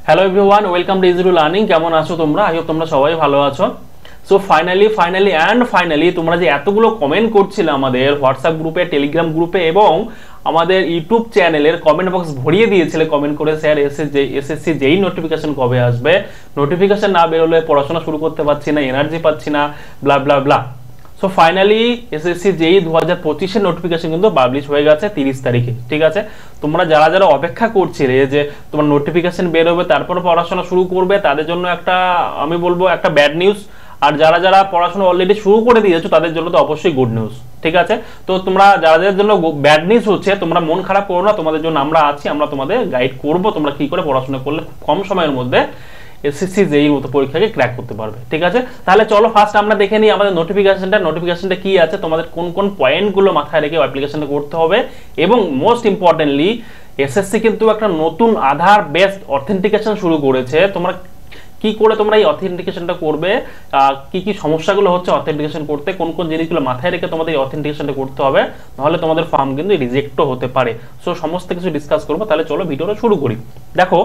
Hello everyone, welcome to easy to learning. কেমন আছো তোমরা? আই হোপ তোমরা সবাই ভালো আছো। সো ফাইনালি তোমরা যে এতগুলো কমেন্ট করছিলে আমাদের হোয়াটসঅ্যাপ গ্রুপে, টেলিগ্রাম গ্রুপে এবং আমাদের ইউটিউব চ্যানেলের কমেন্ট বক্স ভরিয়ে দিয়েছিলে কমেন্ট করে, স্যার এসএসসি যেই নোটিফিকেশন কবে আসবে, নোটিফিকেশন না বেরোলে পড়াশোনা শুরু করতে পারছি না, এনার্জি পাচ্ছি না, ব্লা ব্লা ব্লা। সো ফাইনালি এসএসসি যেই 2025 নোটিফিকেশন কিন্তু পাবলিশ হয়ে গেছে 30 তারিখে। ঠিক আছে, তোমরা যারা যারা অপেক্ষা করছিলে যে তোমার নোটিফিকেশন বেরোবে তারপর পড়াশোনা শুরু করবে, তাদের জন্য একটা আমি বলবো একটা ব্যাড নিউজ। আর যারা যারা পড়াশোনা অলরেডি শুরু করে দিয়েছো তাদের জন্য তো অবশ্যই গুড নিউজ। ঠিক আছে, তো তোমরা যাদের জন্য ব্যাড নিউজ হচ্ছে তোমরা মন খারাপ করো না, তোমাদের জন্য আমরা আছি, আমরা তোমাদের গাইড করব তোমরা কি করে পড়াশোনা করলে কম সময়ের মধ্যে এসএসসি যেই মতো পরীক্ষাকে ক্র্যাক করতে পারবে। ঠিক আছে, তাহলে চলো ফার্স্ট আমরা দেখে নিই আমাদের নোটিফিকেশনটা কি আছে, তোমাদের কোন কোন পয়েন্টগুলো মাথায় রেখে অ্যাপ্লিকেশনটা করতে হবে। এবং মোস্ট ইম্পর্টেন্টলি এসএসসি কিন্তু একটা নতুন আধার বেসড অথেন্টিকেশন শুরু করেছে। তোমরা কি করে তোমরা এই অথেন্টিকেশনটা করবে, কি কি সমস্যাগুলো হচ্ছে অথেন্টিকেশন করতে, কোন কোন জিনিসগুলো মাথায় রেখে তোমাদের এই অথেন্টিকেশনটা করতে হবে, নাহলে তোমাদের ফর্ম কিন্তু রিজেক্টও হতে পারে। সো সমস্ত কিছু ডিসকাস করবো, তাহলে চলো ভিডিওটা শুরু করি। দেখো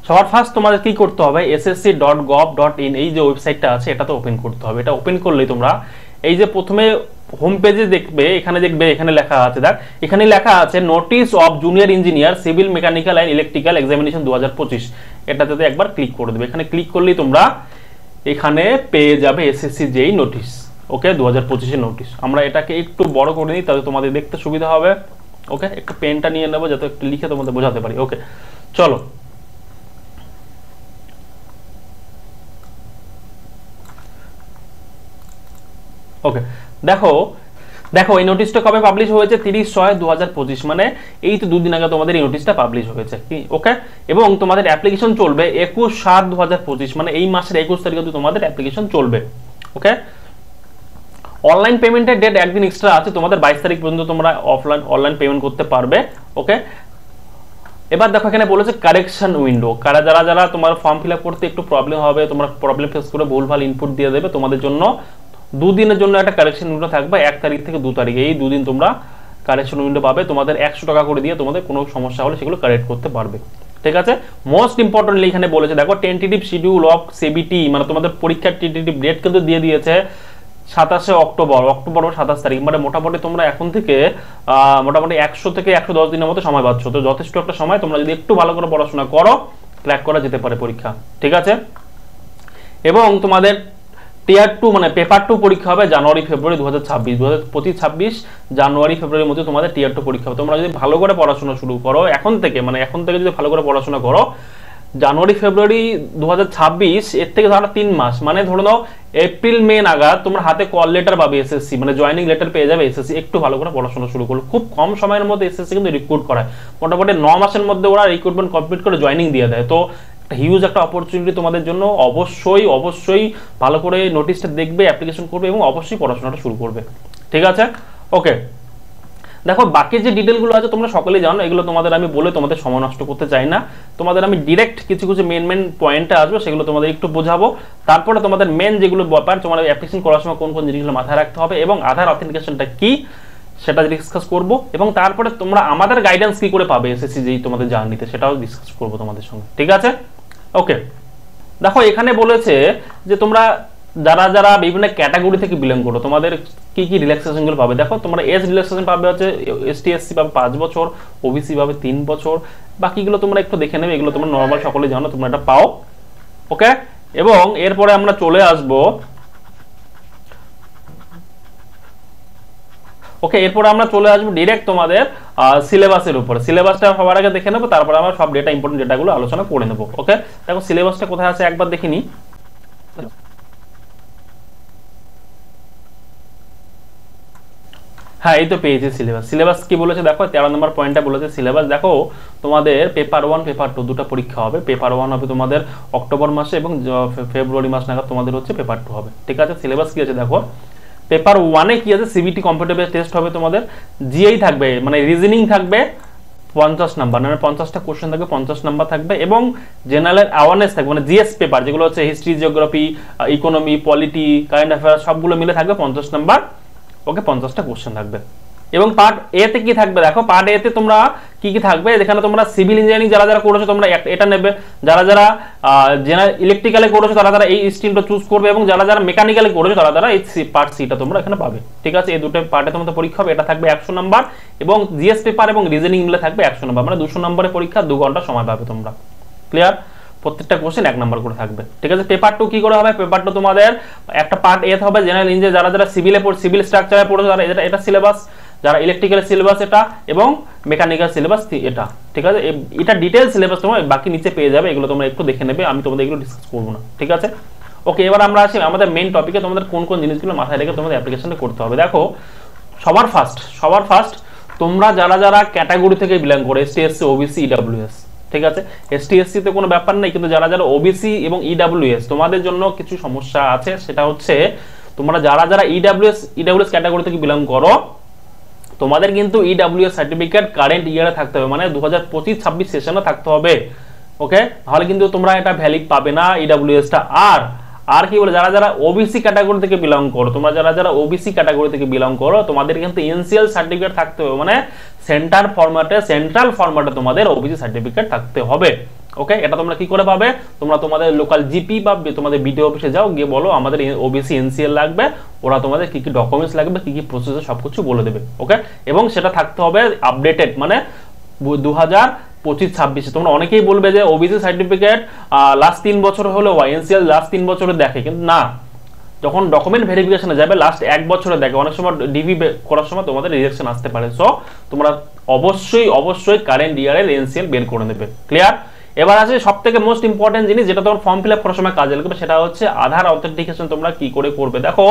সবার ফার্স্ট তোমাদের কি করতে হবে, ssc.gov.in এই যে ওয়েবসাইটটা আছে এটাতে ওপেন করতে হবে। এটা ওপেন করলেই তোমরা এই যে প্রথমে হোম পেজে দেখবে, এখানে লেখা আছে, দেখ এখানে লেখা আছে notice of junior engineer civil mechanical and electrical examination 2025। এটাতে একবার ক্লিক করে দেবে। এখানে ক্লিক করলেই তোমরা এখানে পেয়ে যাবে এসএসসি যেই নোটিশ, ওকে 2025 নোটিশ। আমরা এটাকে একটু বড় করে নিই তাহলে তোমাদের দেখতে সুবিধা হবে। ওকে, একটু পেনটা নিয়ে নেবো যাতে একটু লিখে তোমাদের বোঝাতে পারি। ওকে চলো, ওকে দেখো এই নোটিশটা কবে পাবলিশ হয়েছে, 30/6/2025, মানে এই তো দুদিন আগে তোমাদের এই নোটিশটা পাবলিশ হয়েছে কি। ওকে, এবং তোমাদের অ্যাপ্লিকেশন চলবে 21/7/2025, মানে এই মাসের 21 তারিখে তোমাদের অ্যাপ্লিকেশন চলবে। ওকে, অনলাইন পেমেন্টের ডেট একদিন এক্সট্রা আছে, তোমাদের 22 তারিখ পর্যন্ত তোমরা অনলাইন পেমেন্ট করতে পারবে। ওকে, এবার দেখো এখানে বলেছে কারেকশন উইন্ডো, যারা তোমার ফর্ম ফিল আপ করতে একটু প্রবলেম হবে, তোমরা প্রবলেম ফেস করে ভুলভাল ইনপুট দিয়ে দেবে, তোমাদের জন্য দুদিনের জন্য একটা কারেকশন উইন্ডো থাকবে, 1 তারিখ থেকে 2 তারিখ, এই দুদিন তোমরা কারেকশন উইন্ডো পাবে। তোমাদের 100 টাকা করে দিয়ে তোমাদের কোনো সমস্যা হলে সেগুলো কারেক্ট করতে পারবে। ঠিক আছে, মোস্ট ইম্পর্টেন্টলি এখানে বলেছে দেখো টেন্টেটিভ শিডিউল অফ সিবিটি, মানে তোমাদের পরীক্ষার টেন্টেটিভ ডেট কিন্তু দিয়ে দিয়েছে 27 অক্টোবর বা 27 তারিখ, মানে মোটামুটি তোমরা এখন থেকে মোটামুটি 100 থেকে 110 দিনের মতো সময় পাচ্ছ। তো যথেষ্ট একটা সময়, তোমরা যদি একটু ভালো করে পড়াশোনা করো ক্র্যাক করা যেতে পারে পরীক্ষা। ঠিক আছে, এবং তোমাদের টিয়ার 2 মানে পেপার 2 পরীক্ষা হবে জানুয়ারি-ফেব্রুয়ারি 2026 জানুয়ারি-ফেব্রুয়ারির মধ্যে তোমাদের টিয়ার 2 পরীক্ষা হবে। তোমরা যদি ভালো করে পড়াশোনা শুরু করো এখন থেকে যদি ভালো করে পড়াশোনা করো, জানুয়ারি-ফেব্রুয়ারি 2026 এর থেকে ধরো 3 মাস, মানে ধরে নাও এপ্রিল-মে নাগাদ তোমরা হাতে কল লেটার পাবে এসএসসি, মানে জয়েনিং লেটার পেয়ে যাবে এসএসসি। একটু ভালো করে পড়াশোনা শুরু করলো, খুব কম সময়ের মধ্যে এসএসসি কিন্তু রিক্রুট করায়, মোটামুটি 9 মাসের মধ্যে ওরা রিক্রুটমেন্ট কমপ্লিট করে জয়েনিং দিয়ে দেয়। তো হিউজ একটা অপরচুনিটি তোমাদের জন্য, অবশ্যই ভালো করে নোটিশটা দেখবে, অ্যাপ্লিকেশন করবে এবং অবশ্যই পড়াশোনাটা শুরু করবে। ঠিক আছে, ওকে দেখো বাকি যে ডিটেলগুলো আছে তোমরা সকলেই জানো, এগুলো তোমাদের আমি বলে তোমাদের সময় নষ্ট করতে চাই না। তোমাদের আমি ডিরেক্ট কিছু মেন পয়েন্টে আসবো, সেগুলো তোমাদের একটু বোঝাবো। তারপরে তোমাদের মেন যেগুলো ব্যাপার তোমাদের অ্যাপ্লিকেশন করার সময় কোন কোন জিনিসগুলো মাথায় রাখতে হবে এবং আধার অথেন্টিকেশনটা কি সেটা ডিসকাস করব। এবং তারপরে তোমরা আমাদের গাইডেন্স কি করে পাবে এসএসসি যেই তোমাদের জার্নিতে, সেটাও ডিসকাস করবো তোমাদের সঙ্গে। ঠিক আছে, ওকে দেখো এখানে বলেছে যে তোমরা যারা বিভিন্ন ক্যাটাগরি থেকে বিলং করো তোমাদের কি কি রিল্যাক্সেশন গুলো পাবে। দেখো তোমরা এজ রিল্যাক্সেশন পাবে হচ্ছে এসটি এসসি পাবে 5 বছর, ওবিসি পাবে 3 বছর, বাকিগুলো তোমরা একটু দেখে নেবে, এগুলো তোমরা নর্মাল সকলে জানো, তোমরা এটা পাও। ওকে, এবং এরপরে আমরা চলে আসবো ডিরেক্ট তোমাদের সিলেবাসের উপরে। সিলেবাসটা সবার আগে দেখে নেবো, তারপরে আমরা সব ডেটা ইম্পর্টেন্ট ডেটাগুলো আলোচনা করে নেবো। ওকে, দেখো সিলেবাসটা কোথায় আছে একবার দেখে নিই। হ্যাঁ এই তো পেয়েছি সিলেবাস কি বলেছে দেখো 13 নম্বর পয়েন্টটা বলেছে সিলেবাস। দেখো তোমাদের পেপার 1 পেপার 2 দুটো পরীক্ষা হবে। পেপার 1 হবে তোমাদের অক্টোবর মাসে এবং ফেব্রুয়ারি মাস নাগাদ তোমাদের হচ্ছে পেপার 2 হবে। ঠিক আছে, সিলেবাস কি আছে দেখো, পেপার 1-এ কি আছে সিবিটি কম্পিউটার বেস টেস্ট হবে, তোমাদের জিআই থাকবে মানে রিজনিং থাকবে 50 নাম্বার, মানে 50টা কোশ্চেন থাকবে, 50 নাম্বার থাকবে এবং জেনারেল অ্যাওয়ারনেস থাকবে, মানে জিএস পেপার যেগুলো হচ্ছে history, geography, economy, polity, current affairs সবগুলো মিলে থাকবে 50 নাম্বার। ওকে, 50টা কোশ্চেন থাকবে। এবং পার্ট এ তে কি থাকবে দেখো, পার্ট এ তে তোমরা কি কি থাকবে, এখানে তোমরা সিভিল ইঞ্জিনিয়ারিং যারা যারা করেছো তোমরা এটা নেবে, যারা যারা জেনারেল ইলেকট্রিক্যালে করেছো তারা তারা এই স্ট্রিমটা চুজ করবে, এবং যারা যারা মেকানিক্যালে করেছো তারা তারা এই পার্ট সিটা তোমরা এখানে পাবে। ঠিক আছে, এই দুটো পার্টে তোমাদের পরীক্ষা হবে, এটা থাকবে 100 নাম্বার এবং জিএস পেপার এবং রিজনিং মিলে থাকবে 100 নাম্বার, মানে 200 নম্বরের পরীক্ষা, 2 ঘন্টা সময় পাবে তোমরা। ক্লিয়ার? প্রত্যেকটা কোশ্চেন 1 নাম্বার করে থাকবে। ঠিক আছে, পেপার 2 কি করে হবে, পেপার 2 তোমাদের একটা পার্ট এ হবে জেনারেল ইঞ্জিনিয়ার, যারা যারা সিভিল স্ট্রাকচারে পড়েছো তারা এটা সিলেবাস, যারা ইলেকট্রিক্যাল সিলেবাস এটা, এবং মেকানিক্যাল সিলেবাস এটা। ঠিক আছে, এটা ডিটেইল সিলেবাস তোমরা বাকি নিচে পেয়ে যাবে, এগুলো তোমরা একটু দেখে নেবে, আমি তোমাদের এগুলো ডিসকাস করব না। ঠিক আছে, ওকে, এবার আমরা আসি আমাদের মেইন টপিকে, তোমাদের কোন কোন জিনিসগুলো মাথায় রেখে তোমাদের অ্যাপ্লিকেশনটা করতে হবে। দেখো, সবার ফার্স্ট তোমরা যারা যারা ক্যাটাগরি থেকে বিলং করে, এসটি, এসসি, ওবিসি, ইডব্লিউএস, ঠিক আছে, এসটি এসসি তে কোনো ব্যাপার নেই, কিন্তু যারা যারা ওবিসি এবং ইডব্লিউএস তোমাদের জন্য কিছু সমস্যা আছে, সেটা হচ্ছে তোমরা যারা যারা ইডব্লিউএস ক্যাটাগরি থেকে বিলং করো তোমাদের কিন্তু ইডব্লিউএস সার্টিফিকেট কারেন্ট ইয়ারে থাকতে হবে, মানে 2025-26 সেশনে থাকতে হবে। ওকে, তাহলে কিন্তু তোমরা এটা ভ্যালিড পাবে না ইডব্লিউএসটা। আর কি বলে, যারা যারা ওবিসি ক্যাটাগরি থেকে বিলং করো, তোমরা যারা যারা ওবিসি ক্যাটাগরি থেকে বিলং করো তোমাদের কিন্তু এনসিএল সার্টিফিকেট থাকতে হবে, মানে সেন্ট্রাল ফরম্যাটে তোমাদের ওবিসি সার্টিফিকেট থাকতে হবে। ওকে, এটা তোমরা কি করে পাবে, তোমরা তোমাদের লোকাল জিপি বা তোমাদের বিডিও অফিসে যাও, গিয়ে বলো আমাদের ওবিসি এনসিএল লাগবে, ওরা তোমাদের কি কি ডকুমেন্টস লাগবে, কি কি প্রসেস সবকিছু বলে দেবে। ওকে, এবং সেটা থাকতে হবে আপডেটেড, মানে 2025-26। তোমরা অনেকেই বলবে যে ওবিসি সার্টিফিকেট লাস্ট 3 বছর হলো, এনসিএল লাস্ট 3 বছরে দেখে, কিন্তু না, যখন ডকুমেন্ট ভেরিফিকেশনে যাবে লাস্ট 1 বছরে দেখে, অনেক সময় ডিভি করার সময় তোমাদের রিজেকশন আসতে পারে। সো তোমরা অবশ্যই কারেন্ট ইয়ারের এনসিএল বের করে নেবে। ক্লিয়ার? এবার আছে সবথেকে মোস্ট ইম্পর্টেন্ট জিনিস, যেটা তোমার ফর্ম ফিল আপ করার সময় কাজে লাগবে, সেটা হচ্ছে আধার অথেন্টিকেশন তোমরা কি করে করবে। দেখো,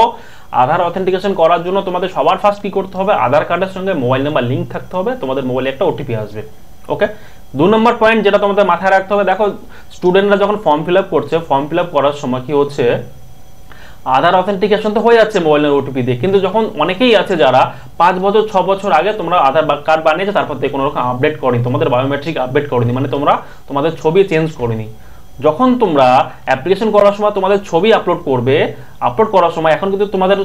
আধার অথেন্টিকেশন করার জন্য তোমাদের সবার ফার্স্ট কি করতে হবে, আধার কার্ডের সঙ্গে মোবাইল নাম্বার লিঙ্ক থাকতে হবে, তোমাদের মোবাইলে একটা ওটিপি আসবে। ওকে, 2 নম্বর পয়েন্ট যেটা তোমাদের মাথায় রাখতে হবে, দেখো স্টুডেন্টরা যখন ফর্ম ফিল আপ করছে, ফর্ম ফিল আপ করার সময় কি হচ্ছে, আধার অথেন্টিকেশন তো হয়ে যাচ্ছে মোবাইলের ওটিপি দিয়ে, কিন্তু যখন অনেকেই আছে যারা 5 বছর 6 বছর আগে তোমরা আধার কার্ড বানিয়েছে, তারপর থেকে কোনো রকম আপডেট করেনি, তোমাদের বায়োমেট্রিক আপডেট করেনি, মানে তোমরা তোমাদের ছবি চেঞ্জ করেনি। যখন তোমরা অ্যাপ্লিকেশন করার সময় তোমাদের ছবি আপলোড করার সময়, এখন কিন্তু তোমাদের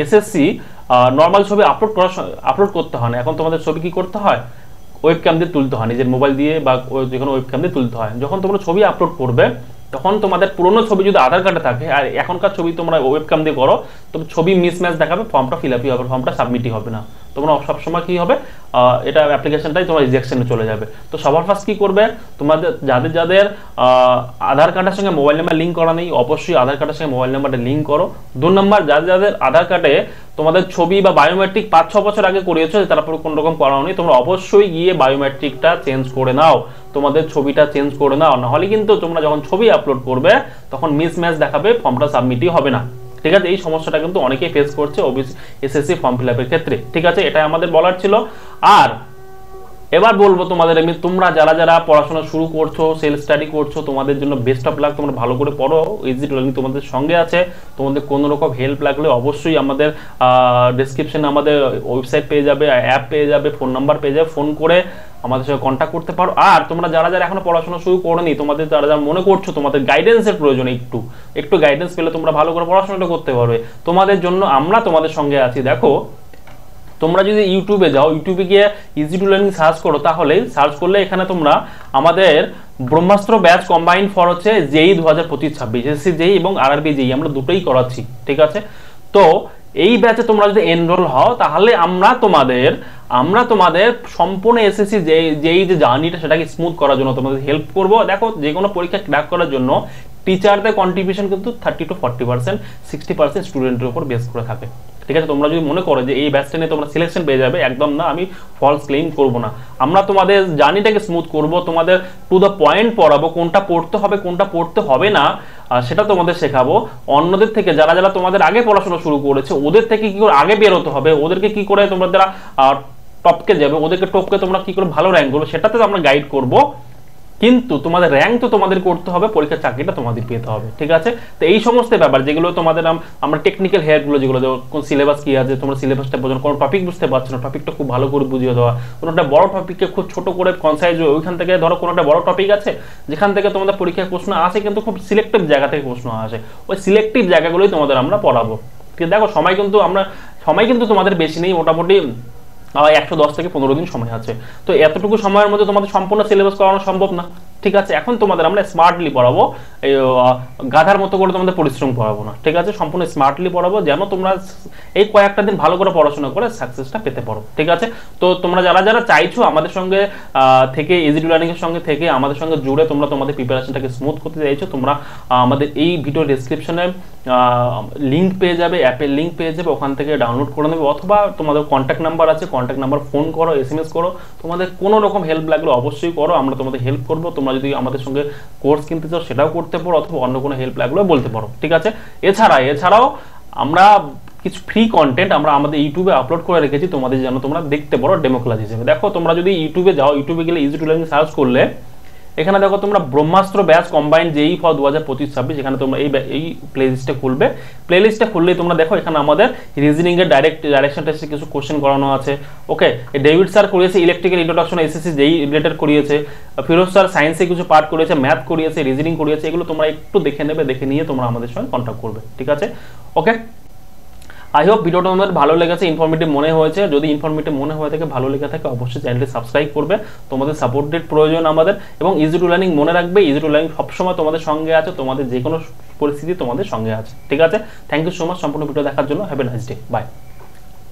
এসএসসি নর্মাল ছবি আপলোড করতে হয় না, এখন তোমাদের ছবি কি করতে হয়, ওয়েবক্যাম দিয়ে তুলতে হয়, নিজের মোবাইল দিয়ে বা যে কোনো ওয়েবক্যাম দিয়ে তুলতে হয়। যখন তোমরা ছবি আপলোড করবে তখন তোমাদের পুরনো ছবি যদি আধার কার্ডে থাকে আর এখনকার ছবি তোমরা ওয়েবক্যাম দিয়ে করো, তবে ছবি মিসম্যাচ দেখাবে, ফর্মটা ফিল আপই হবে, ফর্মটা সাবমিটই হবে না, তোমরা সবসময় কি হবে, এটা অ্যাপ্লিকেশনটাই তোমার রিজেকশনে চলে যাবে। তো সবার ফার্স্ট কি করবে, তোমাদের যাদের আধার কার্ডের সঙ্গে মোবাইল নাম্বার লিঙ্ক করা নেই, অবশ্যই আধার কার্ডের সঙ্গে মোবাইল নাম্বারটা লিঙ্ক করো। 2 নম্বর, যাদের আধার কার্ডে তোমাদের ছবি বা বায়োমেট্রিক 5-6 বছর আগে করিয়েছো, তারপর কোনো রকম করাও নেই, তোমরা অবশ্যই গিয়ে বায়োমেট্রিকটা চেঞ্জ করে নাও, তোমাদের ছবিটা চেঞ্জ করে নাও, নাহলে কিন্তু তোমরা যখন ছবি আপলোড করবে তখন মিসম্যাচ দেখাবে, ফর্মটা সাবমিটই হবে না। ঠিক আছে, এই সমস্যাটা কিন্তু অনেকেই ফেস করছে ওবিসি এসএসসি ফর্ম ফিল আপের ক্ষেত্রে। ঠিক আছে, এটাই আমাদের বলার ছিল। আর এবার বলবো তোমাদের, তোমরা যারা যারা পড়াশোনা শুরু করছো, সেলফ স্টাডি করছো, তোমাদের জন্য বেস্ট অফ লাক, তোমরা ভালো করে পড়ো, ইজি লার্নিং তোমাদের সঙ্গে আছে। তোমাদের কোনো রকম হেল্প লাগলে অবশ্যই আমাদের ডেসক্রিপশনে আমাদের ওয়েবসাইট পেয়ে যাবে, অ্যাপ পেয়ে যাবে, ফোন নাম্বার পেয়ে যাবে, ফোন করে আমাদের সঙ্গে কন্ট্যাক্ট করতে পারো। আর তোমরা যারা যারা এখনো পড়াশোনা শুরু করোনি, তোমাদের যারা যারা মনে করছো তোমাদের গাইডেন্সের প্রয়োজন, একটু গাইডেন্স পেলে তোমরা ভালো করে পড়াশোনাটা করতে পারবে, তোমাদের জন্য আমরা তোমাদের সঙ্গে আছি। দেখো, তোমরা যদি ইউটিউবে যাও, ইউটিউবে গিয়ে ইজি টু লার্নিং সার্চ করো, তাহলে সার্চ করলে এখানে তোমরা আমাদের ব্রহ্মাস্ত্র ব্যাচ কম্বাইন ফর হচ্ছে জেই 2025-26 এসএসসি জেই এবং আরআরবি জেই, আমরা দুটোই করাচ্ছি। ঠিক আছে, তো এই ব্যাচে তোমরা যদি এনরোল হও, তাহলে আমরা তোমাদের সম্পূর্ণ এসএসসি জেই যে জার্নিটা সেটাকে স্মুথ করার জন্য তোমাদের হেল্প করব। দেখো, যে কোনো পরীক্ষা ক্র্যাক করার জন্য টিচারদের কন্ট্রিবিউশন কিন্তু 30-40%, 60% স্টুডেন্টের উপর বেস করে থাকে। ঠিক আছে, তোমরা যদি মনে করো যে এই ব্যাচটা নিয়ে তোমরা সিলেকশন পেয়ে যাবে, একদম না, আমি ফলস ক্লেম করব না। আমরা তোমাদের জার্নিটাকে স্মুথ করব, তোমাদের টু দ্য পয়েন্ট পড়াবো, কোনটা পড়তে হবে কোনটা পড়তে হবে না সেটা তোমাদের শেখাবো। অন্যদের থেকে যারা যারা তোমাদের আগে পড়াশোনা শুরু করেছে, ওদের থেকে কি করে আগে বেরোতে হবে, ওদেরকে কি করে তোমরা যারা টপকে যাবে, ওদেরকে টপকে তোমরা কি করে ভালো র্যাঙ্ক করবে, সেটাতে আমরা গাইড করব। কিন্তু তোমাদের র্যাঙ্ক তো তোমাদের করতে হবে, পরীক্ষার চাকরিটা তোমাদের পেতে হবে। ঠিক আছে, তো এই সমস্ত ব্যাপার যেগুলো তোমাদের আমরা টেকনিক্যাল হেল্পগুলো যেগুলো, কোন সিলেবাস কি আছে, তোমরা সিলেবাসটা বোঝো, কোনো টপিক বুঝতে পারছো না, টপিকটা খুব ভালো করে বুঝিয়ে দেওয়া, কোনো একটা বড় টপিককে খুব ছোট করে কনসাইজ, ওইখান থেকে ধরো কোনো একটা বড় টপিক আছে যেখান থেকে তোমাদের পরীক্ষায় প্রশ্ন আসে, কিন্তু খুব সিলেক্টিভ জায়গা থেকে প্রশ্ন আসে, ওই সিলেক্টিভ জায়গাগুলোই তোমাদের আমরা পড়াবো। ঠিক, দেখো সময় কিন্তু তোমাদের বেশি নেই, মোটামুটি 110 থেকে 15 দিন সময় আছে। তো এতটুকু সময়ের মধ্যে তোমাদের সম্পূর্ণ সিলেবাস করানো সম্ভব না, ঠিক আছে। এখন তোমাদের আমরা স্মার্টলি পড়াবো, গাধার মতো করে তোমাদের পরিশ্রম পড়াবো না, ঠিক আছে। সম্পূর্ণ স্মার্টলি পড়াবো যেন তোমরা এই কয়েকটা দিন ভালো করে পড়াশোনা করে সাকসেসটা পেতে পারো, ঠিক আছে। তো তোমরা যারা যারা চাইছো আমাদের সঙ্গে থেকে ইজি টু লার্নিং এর সঙ্গে থেকে আমাদের সঙ্গে জুড়ে তোমরা তোমাদের প্রিপারেশনটাকে স্মুথ করতে চাইছো, তোমরা আমাদের এই ভিডিও ডেসক্রিপশনে লিঙ্ক পেয়ে যাবে, অ্যাপের লিঙ্ক পেয়ে যাবে, ওখান থেকে ডাউনলোড করে নেবে, অথবা তোমাদের কন্ট্যাক্ট নাম্বার আছে, কন্ট্যাক্ট নাম্বার ফোন করো, SMS করো, তোমাদের কোনো রকম হেল্প লাগলে অবশ্যই করো, আমরা তোমাদের হেল্প করবো। তোমরা যদি আমাদের সঙ্গে কোর্স কিনতে চাও সেটাও করতে পারো, অথবা অন্য কোনো হেল্প লাগলেও বলতে পারো, ঠিক আছে। এছাড়াও আমরা কিছু ফ্রি কন্টেন্ট আমরা আমাদের ইউটিউবে আপলোড করে রেখেছি তোমাদের যেন তোমরা দেখতে পারো ডেমো ক্লাস হিসেবে। দেখো তোমরা যদি ইউটিউবে যাও, ইউটিউবে গেলে ইজি টু লার্নিং সার্চ করলে এখানে দেখো তোমরা ব্রহ্মাস্ত্র ব্যাচ কম্বাইন্ড জেই ফর 2025-26, এখানে তোমরা এই প্লেলিস্টে খুলবে। প্লেলিস্টে খুললেই তোমরা দেখো এখানে আমাদের রিজনিং এর ডাইরেকশন টেস্টে কিছু কোশ্চেন করানো আছে, ওকে। ডেভিড স্যার করিয়েছে ইলেকট্রিক্যাল ইন্ট্রোডাকশন এসএসসি জেই রিলেটেড করিয়েছে, ফিরোজ স্যার সায়েন্সে কিছু পার্ট করিয়েছে, ম্যাথ করিয়েছে, রিজনিং করিয়েছে, এগুলো তোমরা একটু দেখে নেবে, দেখে নিয়ে তোমরা আমাদের সঙ্গে কন্ট্যাক্ট করবে, ঠিক আছে, ওকে। আই হোপ ভিডিওটা তোমাদের ভালো লেগেছে, ইনফরমেটিভ মনে হয়েছে। যদি ইনফরমেটিভ মনে হয়ে থাকে, ভালো লেগে থাকে, অবশ্যই চ্যানেলটি সাবস্ক্রাইব করবে। তোমাদের সাপোর্টের প্রয়োজন আমাদের, এবং ইজি টু লার্নিং মনে রাখবে, ইজি টু লার্নিং সবসময় তোমাদের সঙ্গে আছে, তোমাদের যে কোনো পরিস্থিতি তোমাদের সঙ্গে আছে, ঠিক আছে। থ্যাংক ইউ সো মাচ সম্পূর্ণ ভিডিও দেখার জন্য। Have a nice day, by.